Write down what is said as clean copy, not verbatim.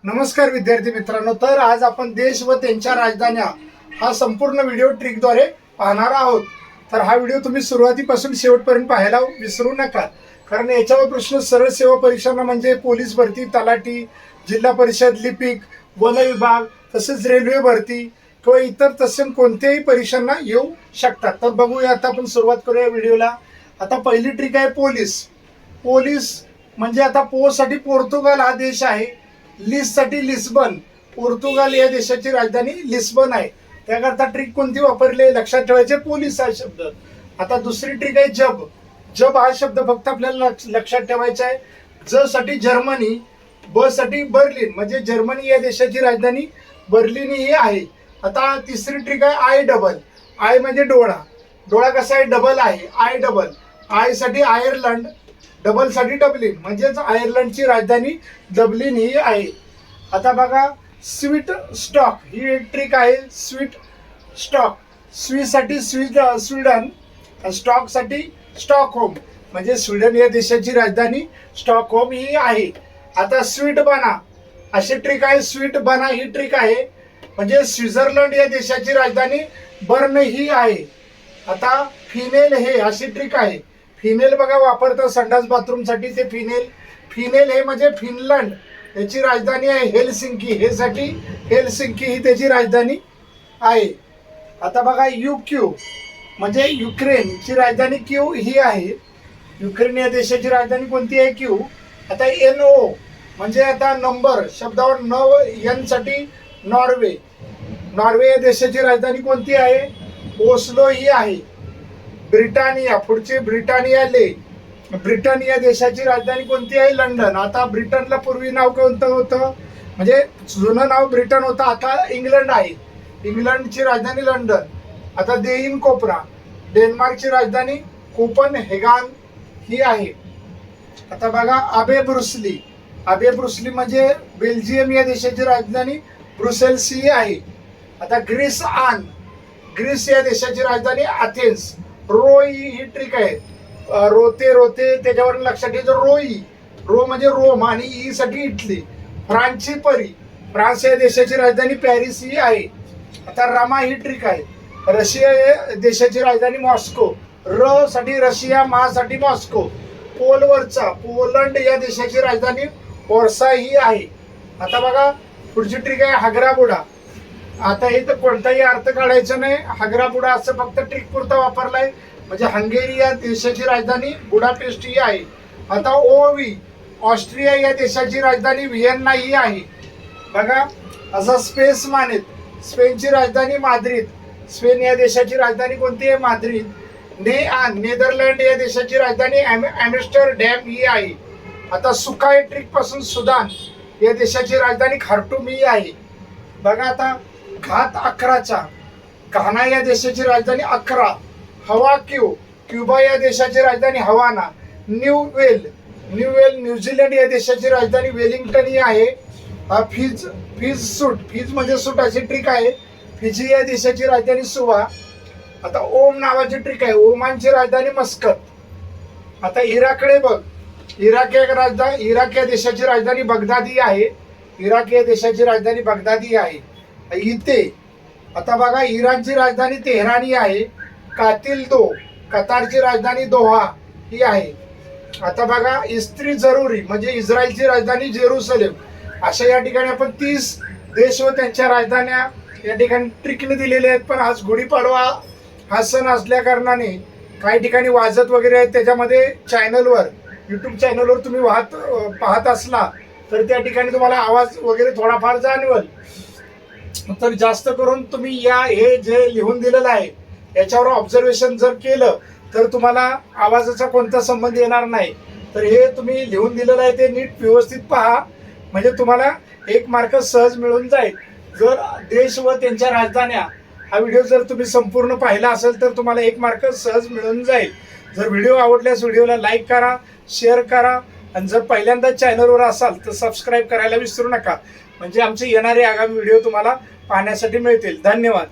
नमस्कार विद्यार्थी मित्रांनो, तर आज आपण देश व त्यांच्या राजधान्या हा संपूर्ण व्हिडिओ ट्रिकद्वारे पाहणार आहोत। तर हा व्हिडिओ तुम्ही सुरुवातीपासून शेवटपर्यंत पाहायला विसरू नका, कारण याच्यावर प्रश्न सरळ सेवा परीक्षांना म्हणजे पोलीस भरती, तलाठी, जिल्हा परिषद, लिपिक, वन विभाग, तसेच रेल्वे भरती किंवा इतर तत्सम कोणत्याही परीक्षांना येऊ शकतात। तर बघूया, आता आपण सुरुवात करूया व्हिडिओला। आता पहिली ट्रिक आहे पोलीस। पोलीस म्हणजे आता पो साठी पोर्तुगाल हा देश आहे, लिस साठी लिस्बन, पोर्तुगाल या देशाची राजधानी लिस्बन आहे। त्याकरता ट्रिक कोणती वापरली लक्षात ठेवायचे, पोलीस हा शब्द। आता दुसरी ट्रिक आहे जब। जब हा शब्द फक्त आपल्याला लक्षात ठेवायचा आहे। ज साठी जर्मनी, ब साठी बर्लिन, म्हणजे जर्मनी या देशाची राजधानी बर्लिन ही आहे। आता तिसरी ट्रिक आहे आय डबल। आय म्हणजे डोळा, डोळा कसा आहे, डबल आहे, आय डबल। आय साठी आयर्लंड, डबल साठी डब्लिन, म्हणजेच आयर्लंडची राजधानी डब्लिन ही आहे। आता बघा स्वीट स्टॉक ही एक ट्रिक आहे। स्वीट स्टॉक, स्वीट साठी स्वीडन, स्टॉक साठी स्टॉकहोम, म्हणजे स्वीडन या देशाची राजधानी स्टॉकहोम ही आहे। आता स्वीट बना अशी ट्रिक आहे। स्वीट बना ही ट्रिक आहे, म्हणजे स्वित्झर्लंड या देशाची राजधानी बर्न ही आहे। आता फिनेल हे अशी ट्रिक आहे। फिनेल बघा वापरतं संडास बाथरूम साठी, ते फिनेल। फिनेल हे म्हणजे फिनलंड याची राजधानी आहे हेलसिंकी, हे साठी हेलसिंकी ही त्याची राजधानी आहे। आता बघा युक्यू म्हणजे युक्रेनची राजधानी क्यू ही आहे। युक्रेन या देशाची राजधानी कोणती आहे, क्यू। आता एन ओ म्हणजे आता नंबर शब्दावर नव, एन साठी नॉर्वे, नॉर्वे या देशाची राजधानी कोणती आहे, ओस्लो ही आहे। ब्रिटानिया, पुढची ब्रिटानिया ले, ब्रिटन या देशाची राजधानी कोणती आहे, लंडन। आता ब्रिटनला पूर्वी नाव कोणतं होतं, म्हणजे जुनं नाव ब्रिटन होतं, आता इंग्लंड आहे। इंग्लंडची राजधानी लंडन। आता देईन कोपरा, डेन्मार्कची राजधानी कोपनहेगन ही आहे। आता बघा आबे ब्रुसली, आबे ब्रुसली म्हणजे बेल्जियम या देशाची राजधानी ब्रुसेल्स ही आहे। आता ग्रीस आन, ग्रीस या देशाची राजधानी अथेन्स। रोई ही ट्रिक आहे, रोते रोते त्याच्यावर लक्षात ठेवायचं, रोई, रो म्हणजे रोम आणि ई साठी इटली। फ्रान्सची परी, फ्रान्स या देशाची राजधानी पॅरिस ही आहे। आता रमा ही ट्रिक आहे। रशिया या देशाची राजधानी मॉस्को, र साठी रशिया, मा साठी मॉस्को। पोलवरचा, पोलंड या देशाची राजधानी वॉर्सा ही आहे। आता बघा पुढची ट्रिक आहे हगराबुडा। आता हे तर कोणताही अर्थ काढायचा नाही, हगराबुडा असं फक्त ट्रिक पुरता वापरलाय, म्हणजे हंगेरी या देशाची राजधानी बुडापेस्ट ही आहे। आता ओवी, ऑस्ट्रिया या देशाची राजधानी व्हिएन्ना ही आहे। बघा असा स्पेस मानेत, स्पेनची राजधानी माद्रिद, स्पेन या देशाची राजधानी कोणती आहे, माद्रिद। नेदरलँड या देशाची राजधानी ॲम्स्टरडॅम ही आहे। आता सुकाय ट्रिक पासून सुदान या देशाची राजधानी खार्टूम ही आहे। बघा आता घात अकराचा, घाना या देशाची राजधानी अकरा। हवा क्यू, क्युबा या देशाची राजधानी हवाना। न्यू वेल, न्यू वेल न्यूझीलंड या देशाची राजधानी वेलिंग्टन ही आहे। फिज, फिज सूट, फिज म्हणजे सूट अशी ट्रिक आहे। फिजी या देशाची राजधानी सुवा। आता ओम नावाची ट्रिक आहे, ओमानची राजधानी मस्कत। आता इराककडे बघ, इराक या देशाची राजधानी बगदादी आहे। इराक या देशाची राजधानी बगदादी आहे। इथे आता बघा इराणची राजधानी तेहरानी आहे। कातिल दो, कतारची राजधानी दोहा ही आहे। आता बघा इस्त्री जरुरी म्हणजे इस्रायलची राजधानी जेरुसलेम। अशा या ठिकाणी आपण 30 देश व त्यांच्या राजधान्या या ठिकाणी ट्रिकने दिलेल्या आहेत। पण आज गुढीपाडवा हा सण असल्या कारणाने काही ठिकाणी वाजत वगैरे आहेत, त्याच्यामध्ये चॅनलवर, यूट्यूब चॅनलवर तुम्ही पाहत असला तर त्या ठिकाणी तुम्हाला आवाज वगैरे थोडाफार जाणवेल। तर जास्त करून तुम्ही या हे जे लिहून दिलेलं आहे याच्यावर ऑब्झर्वेशन जर केलं तर तुम्हाला आवाजाचा कोणता संबंध येणार नाही। तर हे तुम्ही लिहून दिलेलं आहे ते नीट व्यवस्थित पहा, म्हणजे तुम्हाला 1 मार्क सहज मिळून जाईल। जर देश व त्यांच्या राजधान्या हा व्हिडिओ जर तुम्ही संपूर्ण पाहिला असेल तर तुम्हाला 1 मार्क सहज मिळून जाईल। जर व्हिडिओ आवडल्यास व्हिडिओला लाईक करा, शेअर करा, आणि जर पहिल्यांदा चॅनलवर असाल तर सबस्क्राईब करायला विसरू नका, म्हणजे आमचे येणारे आगामी व्हिडिओ तुम्हाला पाहण्यासाठी मिळतील। धन्यवाद।